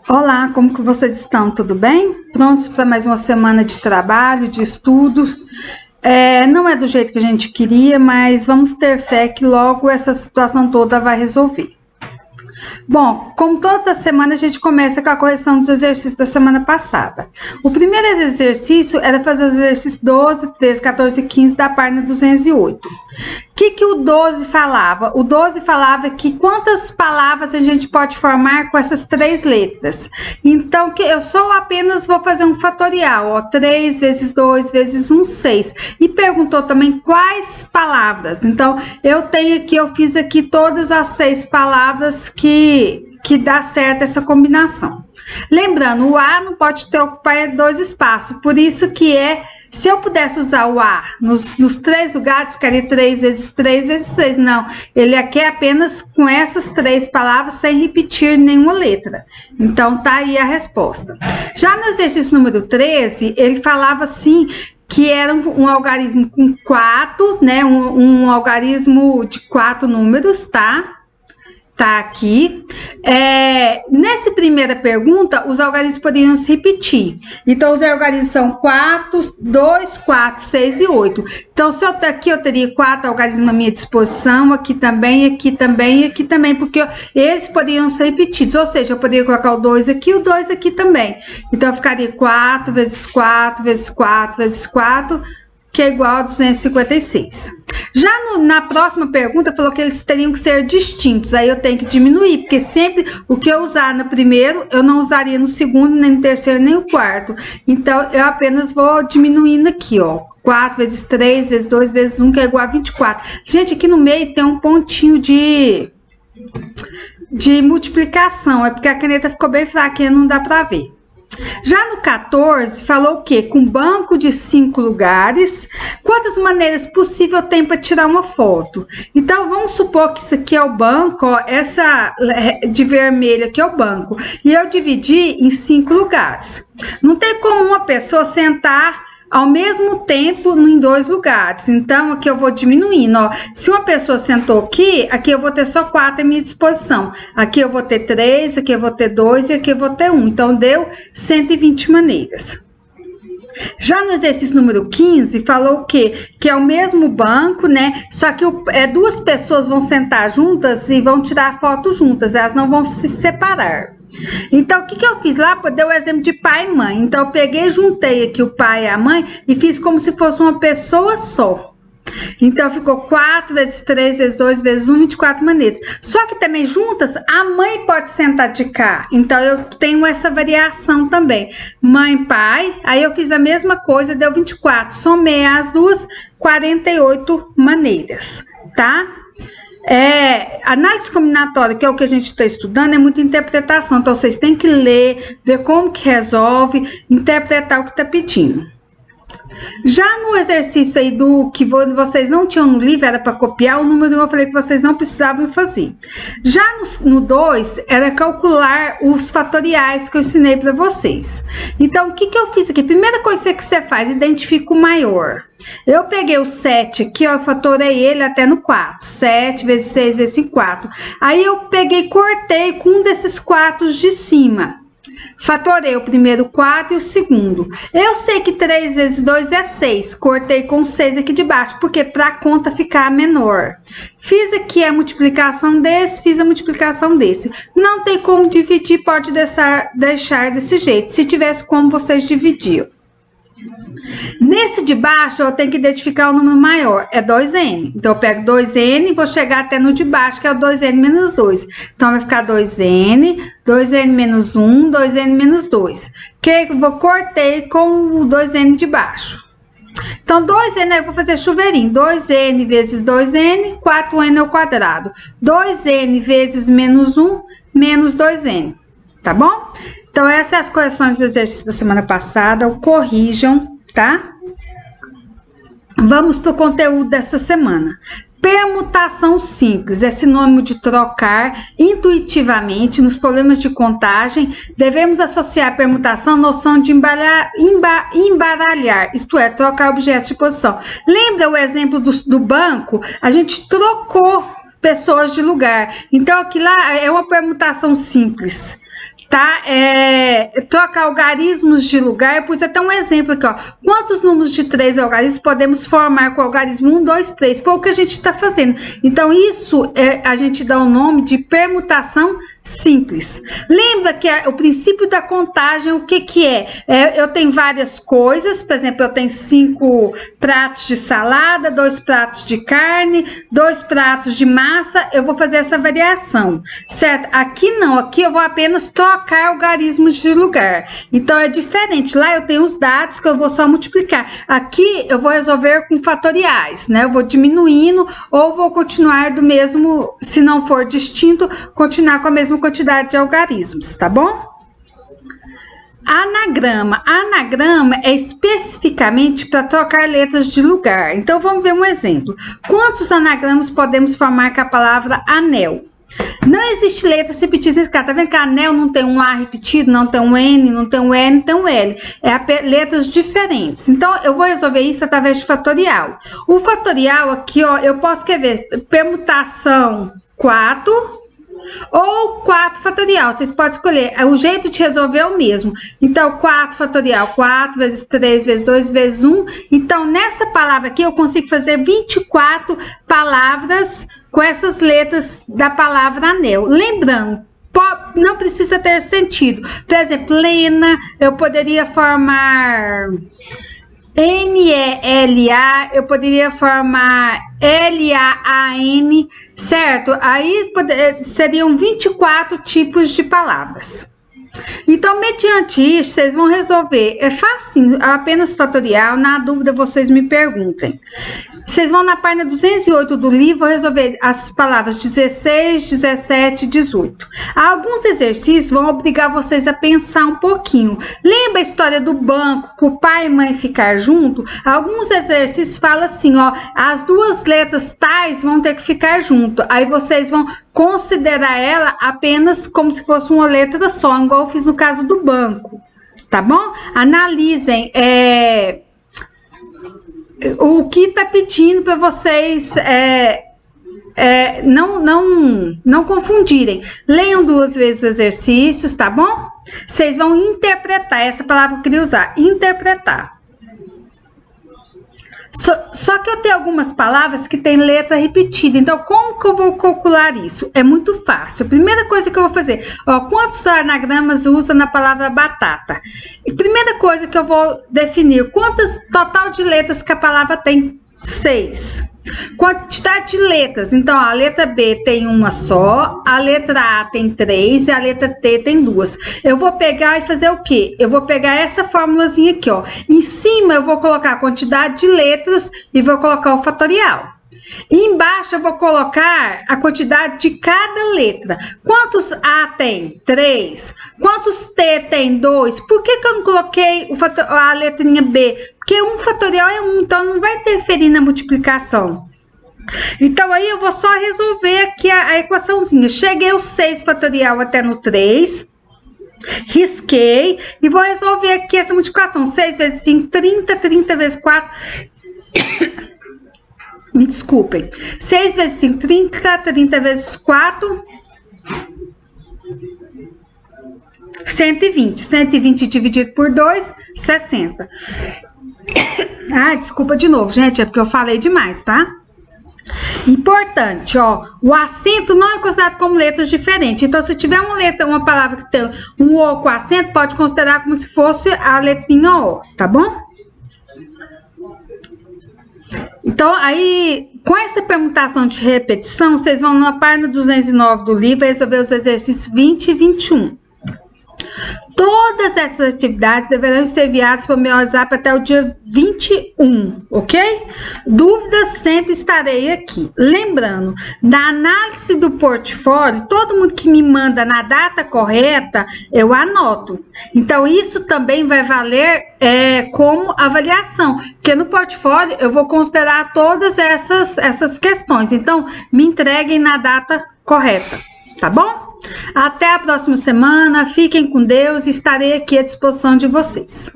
Olá, como que vocês estão? Tudo bem? Prontos para mais uma semana de trabalho, de estudo? Não é do jeito que a gente queria, mas vamos ter fé que logo essa situação toda vai resolver. Bom, como toda semana a gente começa com a correção dos exercícios da semana passada. O primeiro exercício era fazer os exercícios 12, 13, 14 e 15 da página 208. O que o 12 falava? O 12 falava que quantas palavras a gente pode formar com essas três letras. Então, eu só apenas vou fazer um fatorial, ó, 3 vezes 2 vezes 1, 6. E perguntou também quais palavras. Então, eu fiz aqui todas as 6 palavras que dá certo essa combinação. Lembrando, o A não pode ocupar 2 espaços, por isso que se eu pudesse usar o A nos 3 lugares, ficaria 3 vezes 3 vezes 3. Não, ele aqui é apenas com essas 3 palavras, sem repetir nenhuma letra. Então, tá aí a resposta. Já no exercício número 13, ele falava assim, que era um algarismo com 4, né? Um algarismo de 4 números, tá? Tá aqui. Nessa primeira pergunta, os algarismos poderiam se repetir. Então, os algarismos são 4, 2, 4, 6 e 8. Então, se eu aqui, eu teria 4 algarismos à minha disposição, aqui também, aqui também e aqui também, porque eles poderiam ser repetidos. Ou seja, eu poderia colocar o 2 aqui e o 2 aqui também. Então, eu ficaria 4 vezes 4 vezes 4 vezes 4, que é igual a 256. Já na próxima pergunta, falou que eles teriam que ser distintos. Aí eu tenho que diminuir, porque sempre o que eu usar no primeiro, eu não usaria no segundo, nem no terceiro, nem no quarto. Então, eu apenas vou diminuindo aqui, ó. 4 vezes 3 vezes 2 vezes 1, que é igual a 24. Gente, aqui no meio tem um pontinho de multiplicação. É porque a caneta ficou bem fraquinha, não dá para ver. Já no 14, falou o quê? Com banco de 5 lugares, quantas maneiras possível tem para tirar uma foto? Então, vamos supor que isso aqui é o banco, ó, essa de vermelho aqui é o banco, e eu dividi em 5 lugares. Não tem como uma pessoa sentar ao mesmo tempo em 2 lugares. Então, aqui eu vou diminuindo, ó. Se uma pessoa sentou aqui eu vou ter só 4 à minha disposição. Aqui eu vou ter 3, aqui eu vou ter 2 e aqui eu vou ter 1. Então, deu 120 maneiras. Já no exercício número 15, falou o quê? Que é o mesmo banco, né? Só que 2 pessoas vão sentar juntas e vão tirar a foto juntas. Elas não vão se separar. Então, o que eu fiz lá? Deu o exemplo de pai e mãe. Então, eu peguei, juntei aqui o pai e a mãe e fiz como se fosse uma pessoa só. Então, ficou 4 vezes 3 vezes 2 vezes 1, 24 maneiras. Só que também juntas, a mãe pode sentar de cá. Então, eu tenho essa variação também. Mãe, pai, aí eu fiz a mesma coisa, deu 24. Somei as duas, 48 maneiras, tá? Análise combinatória, que é o que a gente está estudando, é muita interpretação. Então, vocês têm que ler, ver como que resolve, interpretar o que está pedindo. Já no exercício aí do que vocês não tinham no livro, era para copiar, o número 1 eu falei que vocês não precisavam fazer. Já no 2, era calcular os fatoriais que eu ensinei para vocês. Então, o que eu fiz aqui? Primeira coisa que você faz, identifica o maior. Eu peguei o 7 aqui, ó, eu fatorei ele até no 4. 7 vezes 6 vezes 5, 4. Aí eu peguei, cortei com um desses 4 de cima. Fatorei o primeiro 4 e o segundo. Eu sei que 3 vezes 2 é 6. Cortei com 6 aqui de baixo, porque para a conta ficar menor. Fiz aqui a multiplicação desse, fiz a multiplicação desse. Não tem como dividir, pode deixar desse jeito. Se tivesse como, vocês dividiam. Nesse de baixo, eu tenho que identificar o número maior, é 2n. Então, eu pego 2n e vou chegar até no de baixo, que é o 2n menos 2. Então, vai ficar 2n, 2n menos 1, 2n menos 2. Que eu cortei com o 2n de baixo. Então, 2n, aí eu vou fazer chuveirinho. 2n vezes 2n, 4n ao quadrado. 2n vezes menos 1, menos 2n. Tá bom? Então, essas são as correções do exercício da semana passada. Corrijam, tá? Vamos para o conteúdo dessa semana. Permutação simples é sinônimo de trocar intuitivamente. Nos problemas de contagem, devemos associar a permutação à noção de embaralhar, isto é, trocar objetos de posição. Lembra o exemplo do banco? A gente trocou pessoas de lugar. Então, aqui lá é uma permutação simples. tá? Troca algarismos de lugar. Eu pus até um exemplo aqui, ó. Quantos números de 3 algarismos podemos formar com o algarismo 1, 2, 3? Foi o que a gente está fazendo. Então, isso a gente dá o nome de permutação simples. Lembra que o princípio da contagem, o que é? Eu tenho várias coisas, por exemplo, eu tenho 5 pratos de salada, 2 pratos de carne, 2 pratos de massa, eu vou fazer essa variação, certo? Aqui não, aqui eu vou apenas trocar algarismos de lugar. Então, é diferente. Lá eu tenho os dados que eu vou só multiplicar. Aqui eu vou resolver com fatoriais, né? Eu vou diminuindo ou vou continuar do mesmo, se não for distinto, continuar com a mesma quantidade de algarismos, tá bom? Anagrama. Anagrama é especificamente para trocar letras de lugar. Então, vamos ver um exemplo. Quantos anagramas podemos formar com a palavra anel? Não existe letras repetidas nesse caso. Tá vendo que anel não tem um A repetido, não tem um N, não tem um N, tem um L. Letras diferentes. Então, eu vou resolver isso através de fatorial. O fatorial aqui, ó, eu posso escrever permutação 4 ou 4 fatorial, vocês podem escolher, o jeito de resolver é o mesmo. Então, 4 fatorial, 4 vezes 3 vezes 2 vezes 1. Então, nessa palavra aqui, eu consigo fazer 24 palavras com essas letras da palavra anel. Lembrando, não precisa ter sentido. Por exemplo, Lena, eu poderia formar N-E-L-A, eu poderia formar L-A-A-N, certo? Aí seriam 24 tipos de palavras. Então, mediante isso, vocês vão resolver. É fácil, apenas fatorial. Na dúvida, vocês me perguntem. Vocês vão na página 208 do livro resolver as palavras 16, 17 e 18. Alguns exercícios vão obrigar vocês a pensar um pouquinho. Lembra a história do banco, com o pai e mãe ficar junto? Alguns exercícios falam assim, ó, as duas letras tais vão ter que ficar junto. Aí vocês vão considerar ela apenas como se fosse uma letra só, igual eu fiz no caso do banco, tá bom? Analisem o que está pedindo para vocês não confundirem. Leiam 2 vezes os exercícios, tá bom? Vocês vão interpretar, essa palavra que eu queria usar, interpretar. Só que eu tenho algumas palavras que tem letra repetida, então como que eu vou calcular isso? É muito fácil. A primeira coisa que eu vou fazer, ó, quantos anagramas usa na palavra batata? E primeira coisa que eu vou definir, quantas total de letras que a palavra tem? 6. Quantidade de letras, então a letra B tem uma só, a letra A tem 3 e a letra T tem 2. Eu vou pegar e fazer o quê? Eu vou pegar essa formulazinha aqui, ó. Em cima eu vou colocar a quantidade de letras e vou colocar o fatorial. E embaixo eu vou colocar a quantidade de cada letra. Quantos A tem? 3. Quantos T tem? 2. Por que eu não coloquei a letrinha B? Porque 1 fatorial é 1, então não vai interferir na multiplicação. Então, aí eu vou só resolver aqui a equaçãozinha. Cheguei ao 6 fatorial até no 3. Risquei e vou resolver aqui essa multiplicação. 6 vezes 5, 30. 30 vezes 4... Me desculpem. 6 vezes 5, 30. 30 vezes 4... 120. 120 dividido por 2, 60. Ah, desculpa de novo, gente. É porque eu falei demais, tá? Importante, ó. O acento não é considerado como letras diferentes. Então, se tiver uma palavra que tem um O com acento, pode considerar como se fosse a letrinha O, tá bom? Então, aí, com essa permutação de repetição, vocês vão na página 209 do livro resolver os exercícios 20 e 21. Todas essas atividades deverão ser enviadas para o meu WhatsApp até o dia 21, ok? Dúvidas, sempre estarei aqui. Lembrando, na análise do portfólio, todo mundo que me manda na data correta, eu anoto. Então, isso também vai valer como avaliação, porque no portfólio eu vou considerar todas essas questões. Então, me entreguem na data correta, tá bom? Até a próxima semana, fiquem com Deus e estarei aqui à disposição de vocês.